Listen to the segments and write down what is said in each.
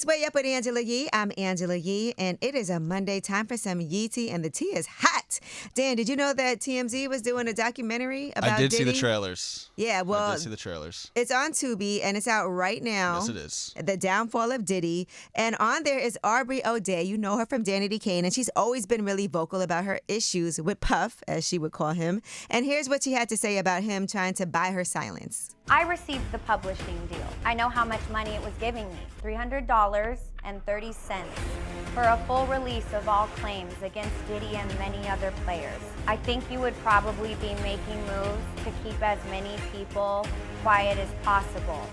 It's Way Up with Angela Yee. I'm Angela Yee, and it is a Monday, time for some Yee tea, and the tea is hot. Dan, did you know that TMZ was doing a documentary about Diddy? I did Diddy? see the trailers. Yeah, well, I did see the trailers. It's on Tubi, and it's out right now. Yes, it is. The Downfall of Diddy. And on there is Aubrey O'Day. You know her from Danny D. Kane, and she's always been really vocal about her issues with Puff, as she would call him. And here's what she had to say about him trying to buy her silence. I received the publishing deal. I know how much money it was giving me, $300.30 for a full release of all claims against Diddy and many other players. I think you would probably be making moves to keep as many people quiet as possible.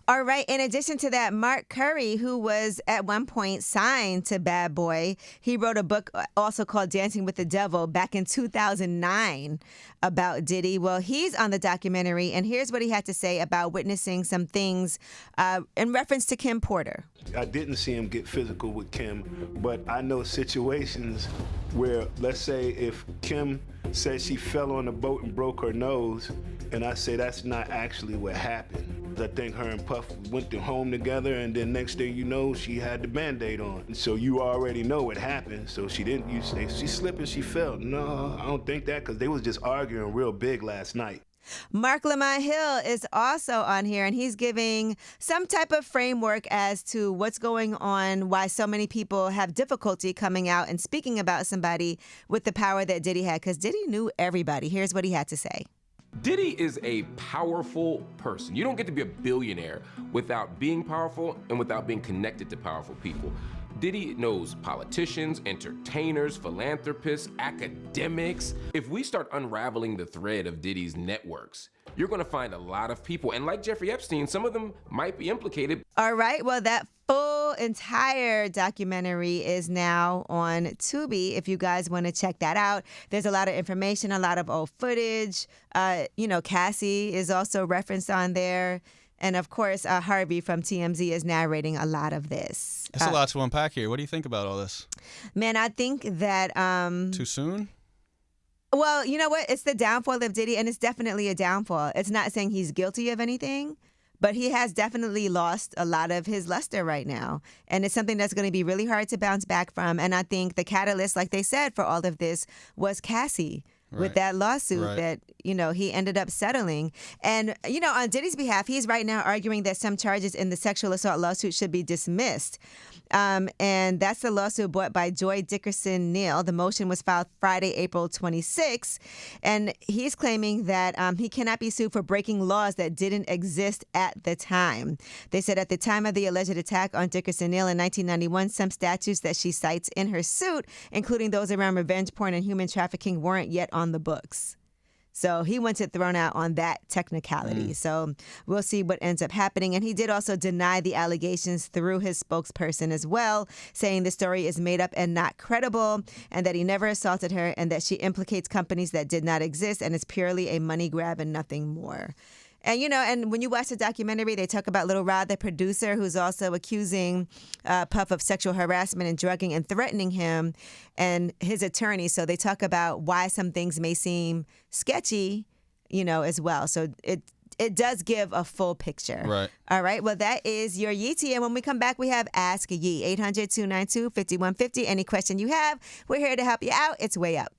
All right. In addition to that, Mark Curry, who was at one point signed to Bad Boy, he wrote a book also called Dancing with the Devil back in 2009 about Diddy. Well, he's on the documentary, and here's what he had to say about witnessing some things in reference to Kim Porter. I didn't see him get physical with Kim, but I know situations where, let's say, if Kim said she fell on a boat and broke her nose, and I say that's not actually what happened. I think her and Puff went to home together, and then next thing you know, she had the Band-Aid on. So you already know what happened. So she didn't, you say, she slipped and she fell. No, I don't think that, because they was just arguing real big last night. Mark Lamont Hill is also on here, and he's giving some type of framework as to what's going on, why so many people have difficulty coming out and speaking about somebody with the power that Diddy had, because Diddy knew everybody. Here's what he had to say. Diddy is a powerful person. You don't get to be a billionaire without being powerful and without being connected to powerful people. Diddy knows politicians, entertainers, philanthropists, academics. If we start unraveling the thread of Diddy's networks, you're gonna find a lot of people. And like Jeffrey Epstein, some of them might be implicated. All right, well, that full entire documentary is now on Tubi if you guys want to check that out. There's a lot of information, a lot of old footage. Cassie is also referenced on there. And of course, Harvey from TMZ is narrating a lot of this. It's a lot to unpack here. What do you think about all this? Man, I think that... Too soon? Well, you know what? It's the downfall of Diddy, and it's definitely a downfall. It's not saying he's guilty of anything, but he has definitely lost a lot of his luster right now. And it's something that's going to be really hard to bounce back from. And I think the catalyst, like they said, for all of this was Cassie. Right. With that lawsuit that, he ended up settling. And, on Diddy's behalf, he's right now arguing that some charges in the sexual assault lawsuit should be dismissed. And that's the lawsuit brought by Joy Dickerson Neal. The motion was filed Friday, April 26. And he's claiming that he cannot be sued for breaking laws that didn't exist at the time. They said at the time of the alleged attack on Dickerson Neal in 1991, some statutes that she cites in her suit, including those around revenge porn and human trafficking, weren't yet on the books. So he wants it thrown out on that technicality. So we'll see what ends up happening. And he did also deny the allegations through his spokesperson as well, saying the story is made up and not credible, and that he never assaulted her, and that she implicates companies that did not exist, and it's purely a money grab and nothing more. And, and when you watch the documentary, they talk about Lil Rod, the producer, who's also accusing Puff of sexual harassment and drugging and threatening him, and his attorney. So they talk about why some things may seem sketchy, as well. So it does give a full picture. Right. All right. Well, that is your Yee tea. And when we come back, we have Ask Yee, 800-292-5150. Any question you have, we're here to help you out. It's Way Up.